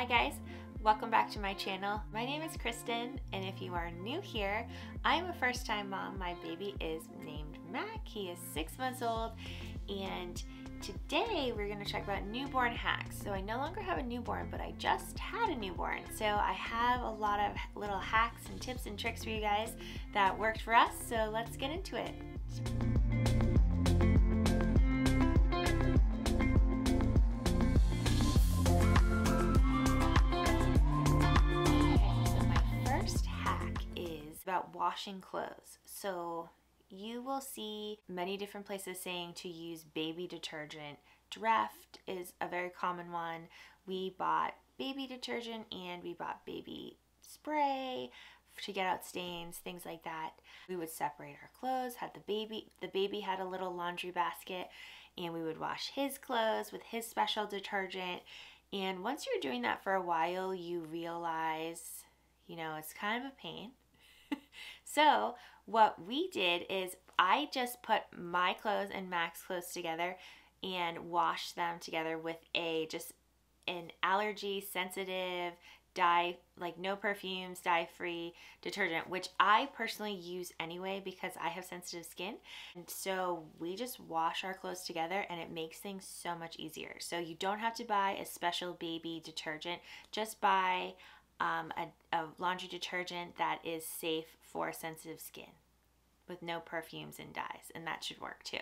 Hi guys, welcome back to my channel. My name is Kristen, and if you are new here, I am a first-time mom. My baby is named Mac. He is 6 months old, and today we're going to talk about newborn hacks. So I no longer have a newborn, but I just had a newborn. So I have a lot of little hacks and tips and tricks for you guys that worked for us. So let's get into it. About washing clothes. So you will see many different places saying to use baby detergent. Dreft is a very common one. We bought baby detergent and we bought baby spray to get out stains, things like that. We would separate our clothes, had the baby had a little laundry basket, and we would wash his clothes with his special detergent. And once you're doing that for a while, you realize, it's kind of a pain. So what we did is I just put my clothes and Mac's clothes together and washed them together with just an allergy sensitive dye, like no perfumes, dye free detergent, which I personally use anyway because I have sensitive skin. And so we just wash our clothes together and it makes things so much easier. So you don't have to buy a special baby detergent, just buy a laundry detergent that is safe for sensitive skin with no perfumes and dyes, and that should work too.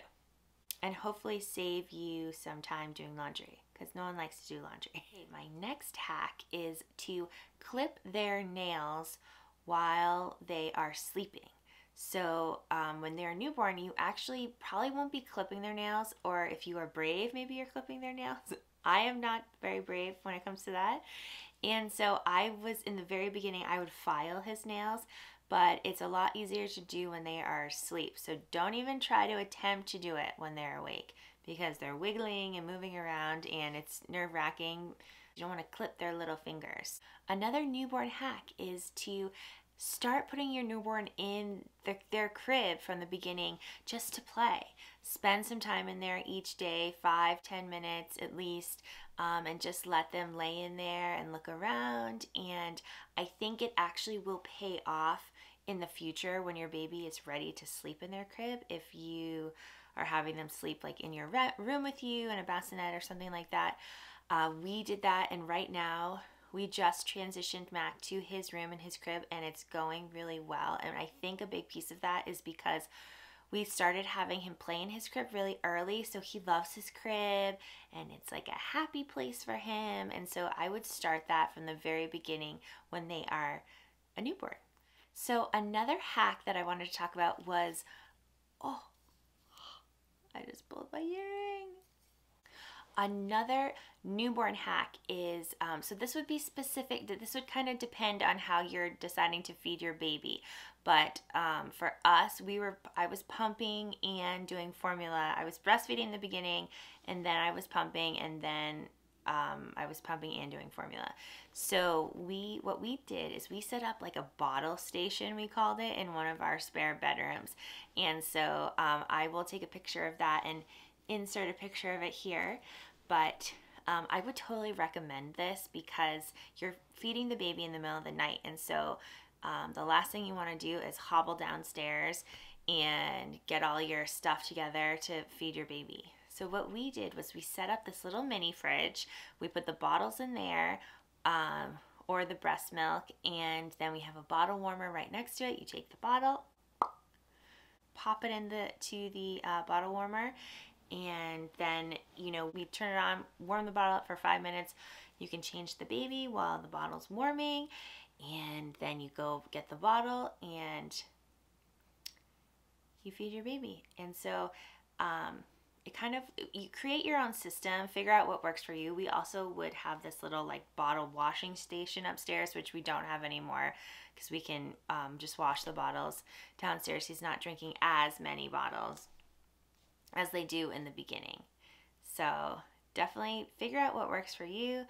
And hopefully save you some time doing laundry because no one likes to do laundry. Okay, my next hack is to clip their nails while they are sleeping. So when they're newborn, you actually probably won't be clipping their nails, or if you are brave, maybe you're clipping their nails. I am not very brave when it comes to that. And so in the very beginning, I would file his nails, but it's a lot easier to do when they are asleep. So don't even try to attempt to do it when they're awake because they're wiggling and moving around and it's nerve-wracking. You don't want to clip their little fingers. Another newborn hack is to start putting your newborn in their crib from the beginning just to play. Spend some time in there each day, 5-10 minutes at least, and just let them lay in there and look around. And I think it actually will pay off in the future when your baby is ready to sleep in their crib. If you are having them sleep like in your room with you in a bassinet or something like that. We did that, and right now we just transitioned Mac to his room and his crib, and it's going really well. And I think a big piece of that is because we started having him play in his crib really early, so he loves his crib and it's like a happy place for him. And so I would start that from the very beginning when they are a newborn. So another hack that I wanted to talk about was, I just pulled my earring. Another newborn hack is, so this would be specific, this would kind of depend on how you're deciding to feed your baby. But for us, I was pumping and doing formula. I was breastfeeding in the beginning, and then I was pumping, and then I was pumping and doing formula. So what we did is we set up like a bottle station, we called it, in one of our spare bedrooms. And so I will take a picture of that and insert a picture of it here. But I would totally recommend this because you're feeding the baby in the middle of the night. And so the last thing you want to do is hobble downstairs and get all your stuff together to feed your baby. So what we did was we set up this little mini fridge. We put the bottles in there or the breast milk, and then we have a bottle warmer right next to it. You take the bottle, pop it into the bottle warmer, and then we turn it on, warm the bottle up for 5 minutes. You can change the baby while the bottle's warming, and then you go get the bottle and you feed your baby. And so you create your own system, figure out what works for you. We also would have this little like bottle washing station upstairs, which we don't have anymore because we can just wash the bottles downstairs. He's not drinking as many bottles as they do in the beginning. So definitely figure out what works for you.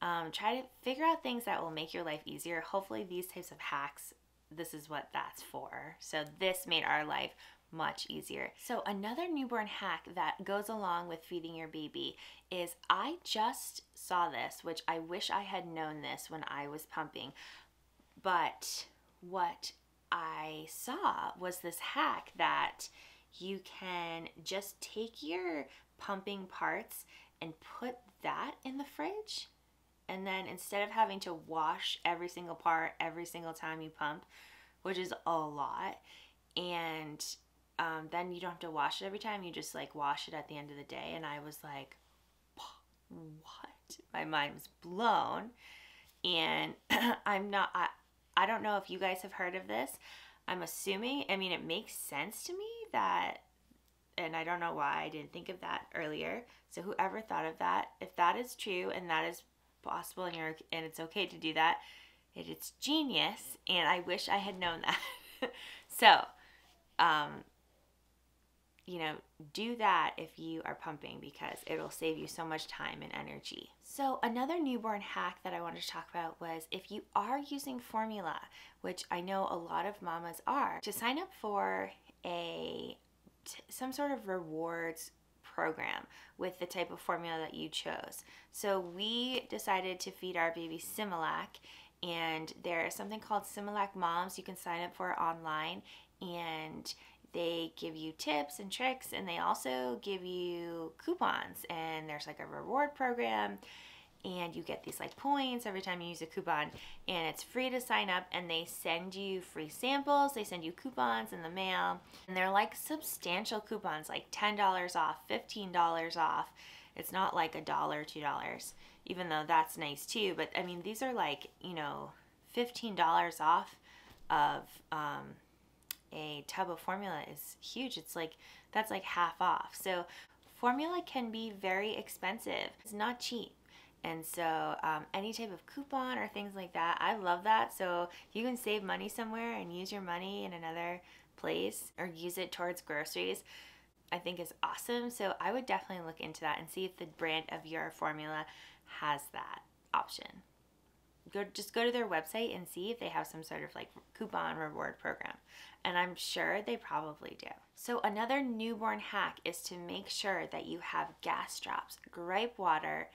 Try to figure out things that will make your life easier. Hopefully these types of hacks, this is what that's for. So this made our life much easier. So another newborn hack that goes along with feeding your baby is, I just saw this, which I wish I had known this when I was pumping, but what I saw was this hack that you can just take your pumping parts and put that in the fridge, and then instead of having to wash every single part every single time you pump, which is a lot, and then you don't have to wash it every time, you just like wash it at the end of the day. And I was like, what? My mind was blown. And I don't know if you guys have heard of this. I'm assuming, I mean, it makes sense to me that, and I don't know why I didn't think of that earlier. So whoever thought of that, if that is true and that is possible and it's okay to do that, it's genius, and I wish I had known that. So, you know, do that if you are pumping, because it'll save you so much time and energy. So another newborn hack that I wanted to talk about was, if you are using formula, which I know a lot of mamas are, to sign up for some sort of rewards program with the type of formula that you chose. So we decided to feed our baby Similac, and there is something called Similac Moms you can sign up for online, and they give you tips and tricks, and they also give you coupons, and there's like a reward program, and you get these like points every time you use a coupon, and it's free to sign up, and they send you free samples, they send you coupons in the mail, and they're like substantial coupons, like $10 off, $15 off. It's not like $1, $2, even though that's nice too, but I mean, these are like, you know, $15 off of a tub of formula is huge. It's like, that's like half off. So formula can be very expensive. It's not cheap. And so any type of coupon or things like that, I love that. So if you can save money somewhere and use your money in another place, or use it towards groceries, I think is awesome. So I would definitely look into that and see if the brand of your formula has that option. Just go to their website and see if they have some sort of like coupon reward program. And I'm sure they probably do. So another newborn hack is to make sure that you have gas drops, gripe water,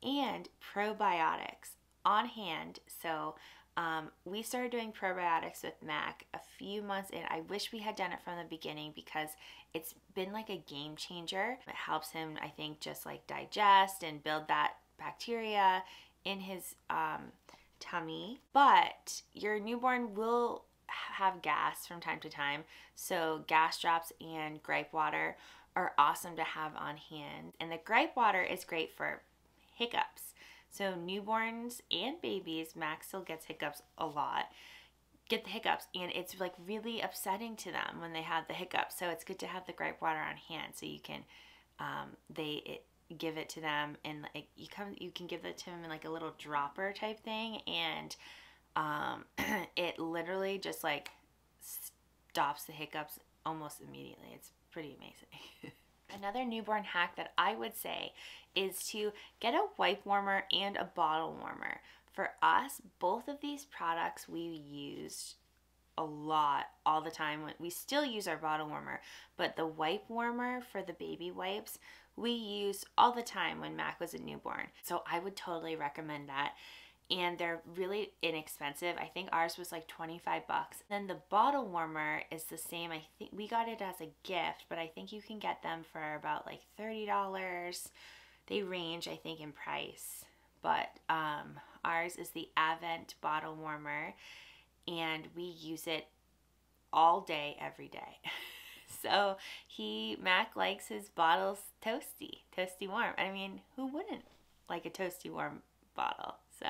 and probiotics on hand. So we started doing probiotics with Mac a few months in. I wish we had done it from the beginning, because it's been like a game changer. It helps him, I think, just like digest and build that bacteria in his tummy. But your newborn will have gas from time to time, so gas drops and gripe water are awesome to have on hand. And the gripe water is great for hiccups. So newborns and babies, Max still gets hiccups a lot, get the hiccups, and it's like really upsetting to them when they have the hiccups. So it's good to have the gripe water on hand, so you can give it to them, and like you can give it to them in like a little dropper type thing, and it literally just like stops the hiccups almost immediately. It's pretty amazing. Another newborn hack that I would say is to get a wipe warmer and a bottle warmer. For us, both of these products we used a lot all the time. We still use our bottle warmer, but the wipe warmer for the baby wipes we used all the time when Mac was a newborn. So I would totally recommend that. And they're really inexpensive. I think ours was like 25 bucks. Then the bottle warmer is the same. I think we got it as a gift, but I think you can get them for about like $30. They range, I think, in price. But ours is the Advent bottle warmer, and we use it all day, every day. So Mac likes his bottles toasty warm. I mean, who wouldn't like a toasty warm bottle? So,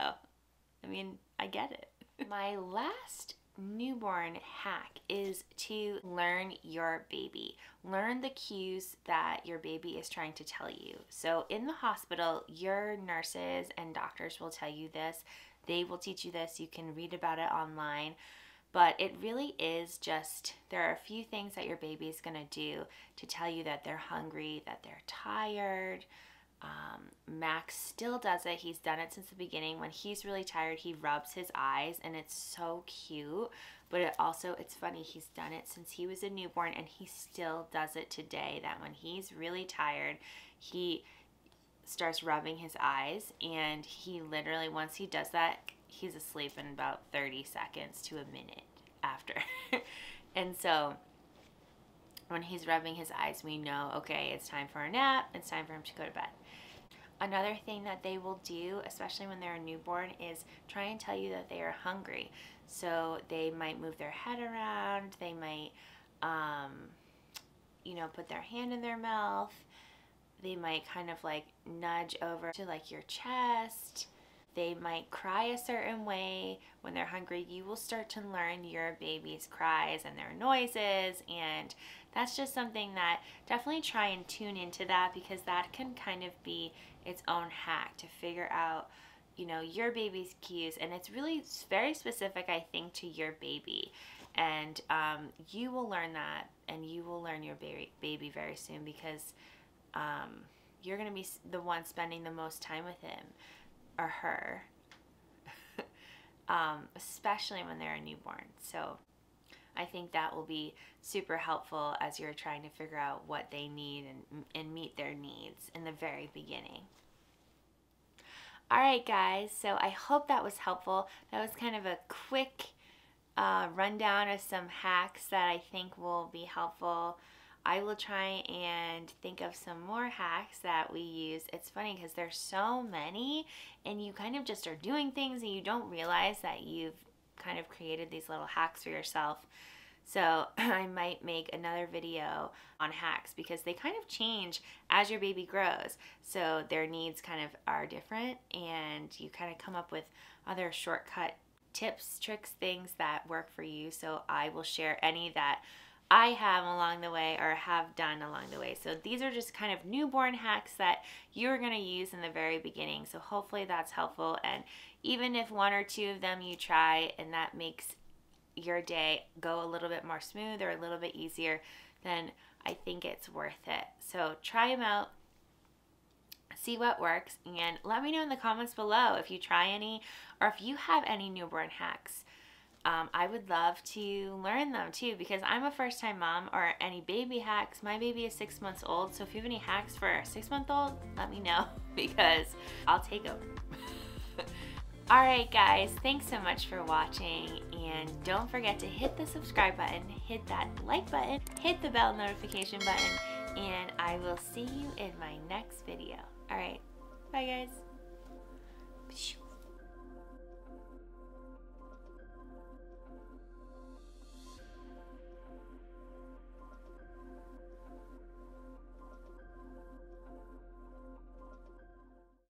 I mean, I get it. My last newborn hack is to learn your baby. Learn the cues that your baby is trying to tell you. So in the hospital, your nurses and doctors will tell you this. They will teach you this. You can read about it online. But it really is just, there are a few things that your baby is going to do to tell you that they're hungry, that they're tired, Max still does it. He's done it since the beginning. When he's really tired, he rubs his eyes, and it's so cute. But it's funny, he's done it since he was a newborn, and he still does it today, that when he's really tired, he starts rubbing his eyes, and he literally, once he does that, he's asleep in about 30 seconds to a minute after. And so when he's rubbing his eyes, we know, okay, it's time for a nap, it's time for him to go to bed. Another thing that they will do, especially when they're a newborn, is try and tell you that they are hungry. So they might move their head around, they might, put their hand in their mouth, they might kind of like nudge over to like your chest. They might cry a certain way when they're hungry. You will start to learn your baby's cries and their noises, and that's just something that definitely try and tune into that, because that can kind of be its own hack to figure out, your baby's cues, and it's really very specific, I think, to your baby. And you will learn that, and you will learn your baby very soon, because you're going to be the one spending the most time with him or her, especially when they're a newborn. So I think that will be super helpful as you're trying to figure out what they need and meet their needs in the very beginning. All right, guys, so I hope that was helpful. That was kind of a quick rundown of some hacks that I think will be helpful. I will try and think of some more hacks that we use. It's funny because there's so many, and you kind of just are doing things and you don't realize that you've kind of created these little hacks for yourself. So I might make another video on hacks, because they kind of change as your baby grows. So their needs kind of are different, and you kind of come up with other shortcut tips, tricks, things that work for you. So I will share any that I have along the way or have done along the way. So these are just kind of newborn hacks that you're going to use in the very beginning. So hopefully that's helpful. And even if one or two of them you try and that makes your day go a little bit more smooth or a little bit easier, then I think it's worth it. So try them out, see what works, and let me know in the comments below if you try any or if you have any newborn hacks. I would love to learn them too, because I'm a first-time mom. Or any baby hacks. My baby is 6 months old, so if you have any hacks for a 6-month-old, let me know, because I'll take them. All right, guys, thanks so much for watching, and don't forget to hit the subscribe button, hit that like button, hit the bell notification button, and I will see you in my next video. All right, bye, guys.